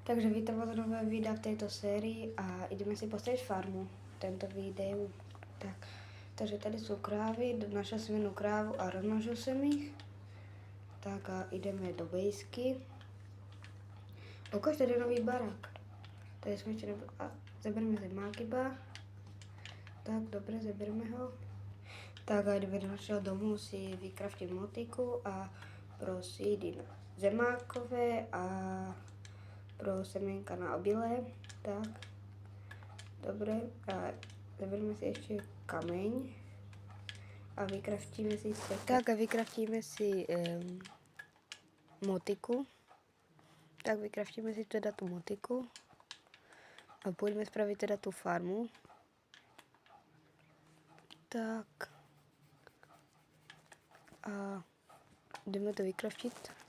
Takže vítam vás nové videa v tejto sérii a ideme si postaviť farmu v tento videu. Takže tady sú krávy, našla som jednu krávu a rozmnožil som ich. Tak a ideme do bejsky. Ukáž, tady je nový barák. Tady sme ešte zabereme zemáky iba. Tak, dobre, zabereme ho. Tak a ideme do našeho domu, si vykraftím motiku a pro sídy zemákové a pro semienka na obilé. Tak, dobre, a zabereme si ešte kameň a vykraftíme si motiku. Tak vykraftíme si teda tú motiku a pôjdeme spraviť teda tú farmu. Tak a ideme to vykraftiť.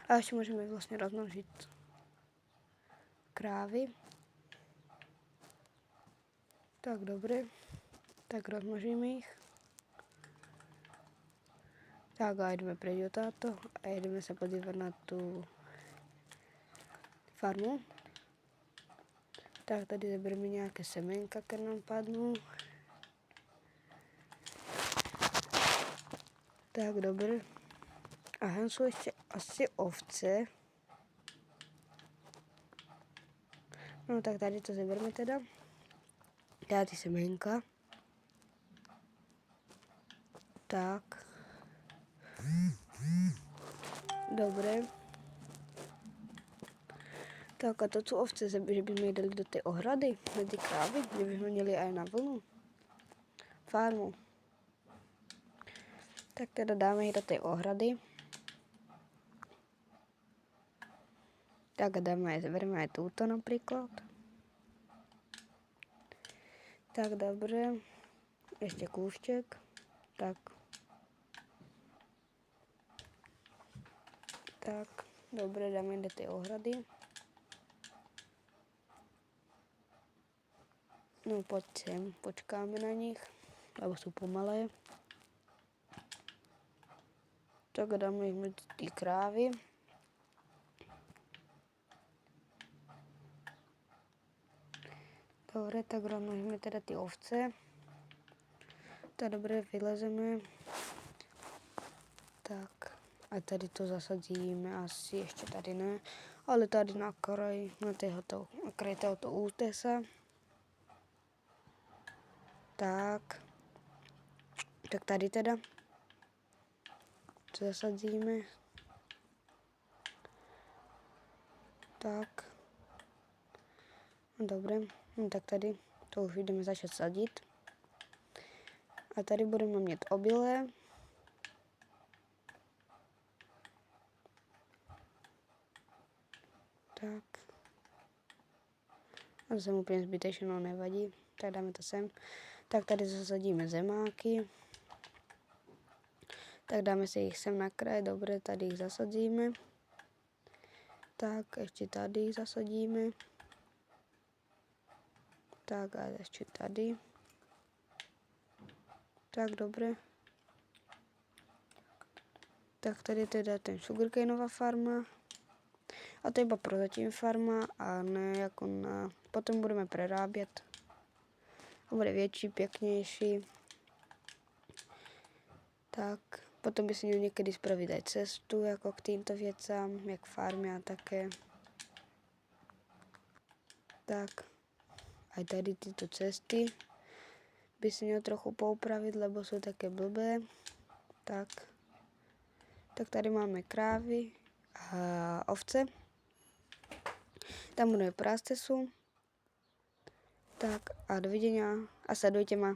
A ešte môžeme vlastne rozmnožiť krávy. Tak dobre, tak rozmnožíme ich. Tak a ideme prejsť o táto a ideme sa podívať na tú farmu. Tak tady zaberieme nejaké semenka, keď nám padnú. Tak dobre. A hen sú ešte asi ovce. No tak tady to zabereme teda. Dá ty semenka. Tak. Dobre. Tak a to sú ovce, že by sme ich dali do tej ohrady, medzi krávy, že by sme měli aj na vlnu. Farmu. Tak teda dáme ich do tej ohrady. Tak a zoberieme aj túto napríklad. Tak dobre. Ešte kúšček. Tak. Tak, dobre, dáme do tej ohrady. No poď sem, počkáme na nich, lebo sú pomalé. Tak dáme ich medzi tí krávy. Dobre, tak rozmnožíme teda tie ovce. Tak dobre, vylezeme. Tak, a tady to zasadíme, asi ešte tady ne, ale tady na kraji tohoto útesa. Tak tady teda to zasadíme. Tak, no dobre, no tak tady to už ideme začať sadiť. A tady budeme mít obilé. Tak. A to jsem úplně zbytečně, no nevadí. Tak dáme to sem. Tak tady zasadíme zemáky. Tak dáme si ich sem na kraj. Dobre, tady ich zasadzíme. Tak, ešte tady ich zasadíme. Tak a ešte tady. Tak, dobre. Tak tady teda ten sugarcaneová farma. A to je iba prozatím farma a ne ako potom budeme prerábět. A bude větší, pěknější. Tak, potom by si měl někdy spravit aj cestu jako k týmto věcám, jak farmy a také. Tak, aj tady tyto cesty by si měl trochu poupravit, lebo jsou také blbé. Tak tady máme krávy a ovce. Tam budeme prásť cestu. Tak a dovidenia a sledujte ma.